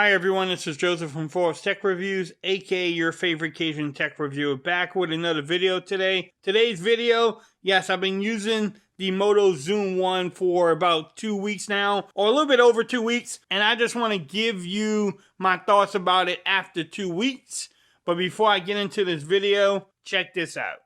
Hi everyone, this is Joseph from Forbes Tech Reviews, aka your favorite Cajun tech reviewer, back with another video today. Today's video, yes, I've been using the Moto Zoom one for about 2 weeks now, or a little bit over 2 weeks, and I just want to give you my thoughts about it after 2 weeks. But before I get into this video, check this out.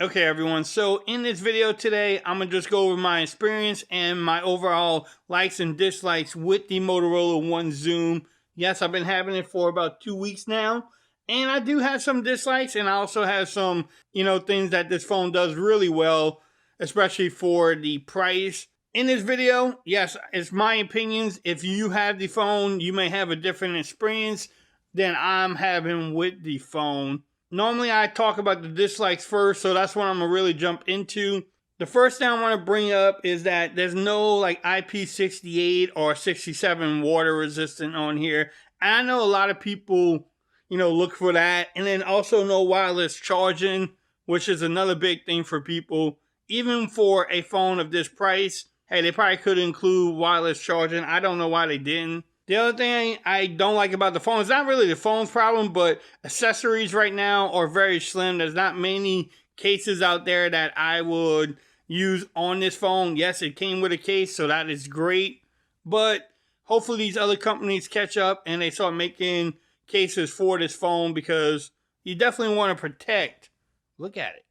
Okay everyone, so in this video today, I'm going to just go over my experience and my overall likes and dislikes with the Motorola One Zoom. Yes, I've been having it for about 2 weeks now, and I do have some dislikes, and I also have some, things that this phone does really well, especially for the price. In this video, yes, it's my opinions. If you have the phone, you may have a different experience than I'm having with the phone. Normally I talk about the dislikes first, so that's what I'm gonna really jump into. The first thing I want to bring up is that there's no like IP68 or 67 water resistant on here. And I know a lot of people, look for that. And then also no wireless charging, which is another big thing for people. Even for a phone of this price, hey, they probably could include wireless charging. I don't know why they didn't. The other thing I don't like about the phone, it's not really the phone's problem, but accessories right now are very slim. There's not many cases out there that I would use on this phone. Yes, it came with a case, so that is great. But hopefully these other companies catch up and they start making cases for this phone, because you definitely want to protect. Look at it.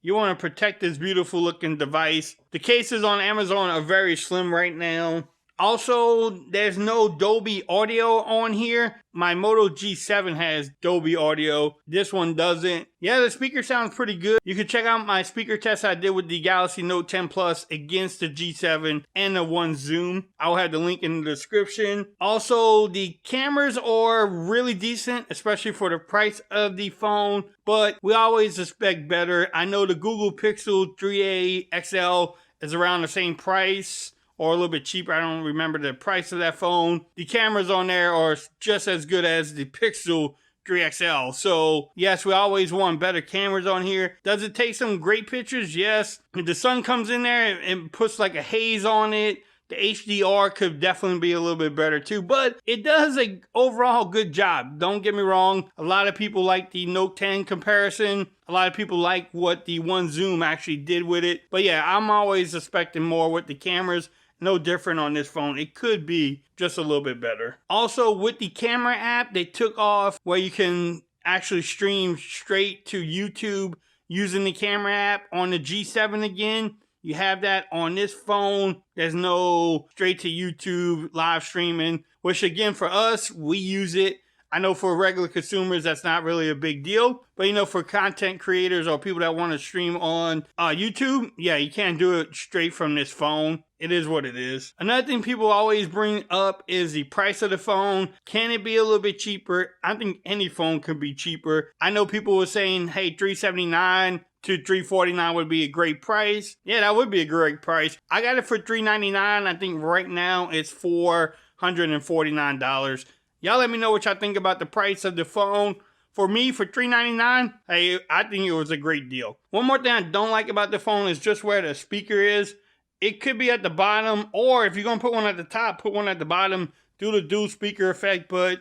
You want to protect this beautiful looking device. The cases on Amazon are very slim right now. Also, there's no Dolby Audio on here. My Moto G7 has Dolby Audio. This one doesn't. Yeah, the speaker sounds pretty good. You can check out my speaker test I did with the Galaxy Note 10 Plus against the G7 and the One Zoom. I'll have the link in the description. Also, the cameras are really decent, especially for the price of the phone, but we always expect better. I know the Google Pixel 3a XL is around the same price, or a little bit cheaper. I don't remember the price of that phone. The cameras on there are just as good as the Pixel 3 XL. So yes, we always want better cameras on here. Does it take some great pictures? Yes. If the sun comes in there and puts like a haze on it, the HDR could definitely be a little bit better too, but it does an overall good job. Don't get me wrong. A lot of people like the Note 10 comparison. A lot of people like what the One Zoom actually did with it. But yeah, I'm always expecting more with the cameras. No different on this phone. It could be just a little bit better. Also, with the camera app, they took off where you can actually stream straight to YouTube using the camera app on the G7 again. You have that on this phone. There's no straight to YouTube live streaming, which again, for us, we use it. I know for regular consumers, that's not really a big deal. But for content creators or people that want to stream on YouTube, yeah, you can't do it straight from this phone. It is what it is. Another thing people always bring up is the price of the phone. Can it be a little bit cheaper? I think any phone could be cheaper. I know people were saying, hey, $379 to $349 would be a great price. Yeah, that would be a great price. I got it for $399. I think right now it's $449. Y'all let me know what y'all think about the price of the phone. For me, for $399, hey, I think it was a great deal. One more thing I don't like about the phone is just where the speaker is. It could be at the bottom, or if you're going to put one at the top, put one at the bottom, do the dual speaker effect, but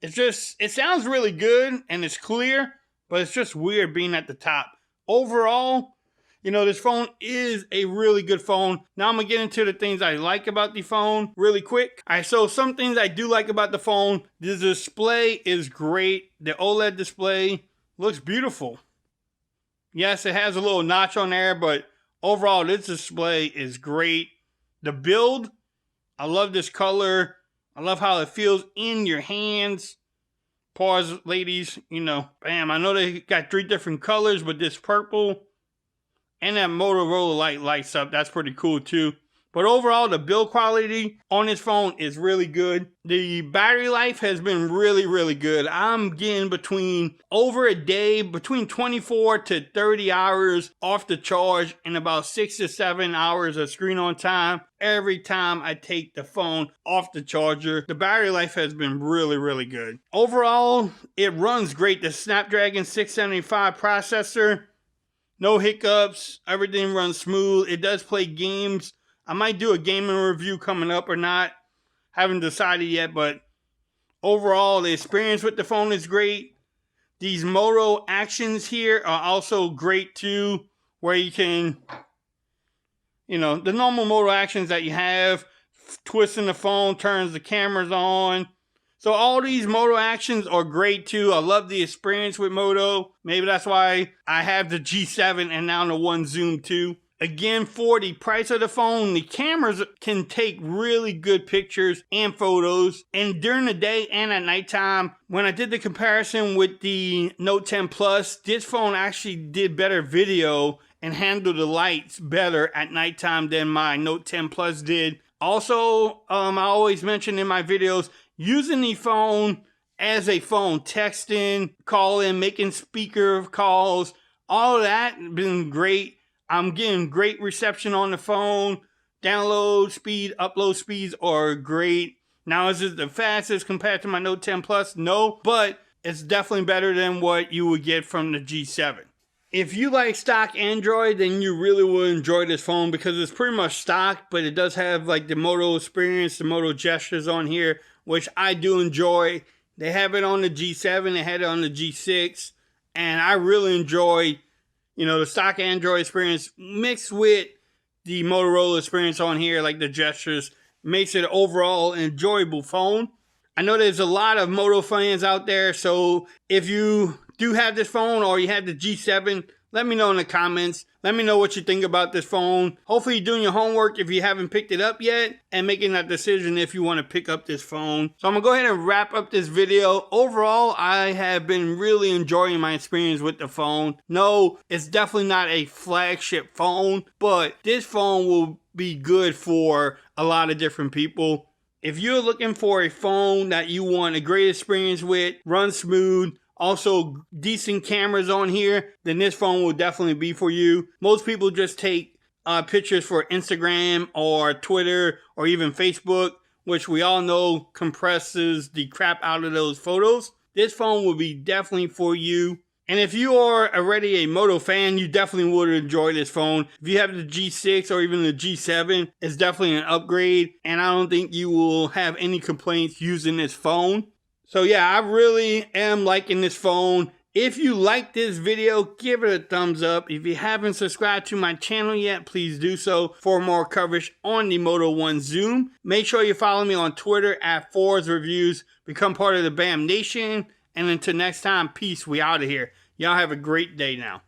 it sounds really good and it's clear, but it's just weird being at the top. Overall, this phone is a really good phone. Now I'm going to get into the things I like about the phone really quick. All right, so some things I do like about the phone. The display is great. The OLED display looks beautiful. Yes, it has a little notch on there, but overall, this display is great. The build, I love this color. I love how it feels in your hands. Pause, ladies, bam. I know they got 3 different colors, but this purple and that Motorola light lights up. That's pretty cool too. But overall, the build quality on this phone is really good. The battery life has been really, really good. I'm getting between over a day, between 24 to 30 hours off the charge and about 6 to 7 hours of screen on time every time I take the phone off the charger. The battery life has been really, really good. Overall, it runs great. The Snapdragon 675 processor, no hiccups, everything runs smooth. It does play games. I might do a gaming review coming up or not. Haven't decided yet, but overall, the experience with the phone is great. These Moto actions here are also great too, where you can, the normal Moto actions that you have, twisting the phone turns the cameras on. So all these Moto actions are great too. I love the experience with Moto. Maybe that's why I have the G7 and now the One Zoom too. Again, for the price of the phone, the cameras can take really good pictures and photos. And during the day and at nighttime, when I did the comparison with the Note 10 Plus, this phone actually did better video and handled the lights better at nighttime than my Note 10 Plus did. Also, I always mention in my videos, using the phone as a phone, texting, calling, making speaker calls, all of that has been great. I'm getting great reception on the phone. Download speed, upload speeds are great. Now, is it the fastest compared to my Note 10 Plus? No, but it's definitely better than what you would get from the G7. If you like stock Android, then you really will enjoy this phone because it's pretty much stock, but it does have like the Moto experience, the Moto gestures on here, which I do enjoy. They have it on the G7, they had it on the G6, and I really enjoy the stock Android experience mixed with the Motorola experience on here, like the gestures, makes it an overall enjoyable phone. I know there's a lot of Moto fans out there, so if you do have this phone or you have the G7, let me know in the comments. Let me know what you think about this phone. Hopefully you're doing your homework if you haven't picked it up yet and making that decision if you want to pick up this phone. So I'm going to go ahead and wrap up this video. Overall, I have been really enjoying my experience with the phone. No, it's definitely not a flagship phone, but this phone will be good for a lot of different people. If you're looking for a phone that you want a great experience with, run smooth, also decent cameras on here, then this phone will definitely be for you. Most people just take pictures for Instagram or Twitter or even Facebook, which we all know compresses the crap out of those photos. This phone will be definitely for you. And if you are already a Moto fan, you definitely would enjoy this phone. If you have the G6 or even the G7, it's definitely an upgrade. And I don't think you will have any complaints using this phone. So yeah, I really am liking this phone. If you like this video, give it a thumbs up. If you haven't subscribed to my channel yet, please do so for more coverage on the Moto One Zoom. Make sure you follow me on Twitter at @ForzReviews. Become part of the BAM Nation. And until next time, peace. We out of here. Y'all have a great day now.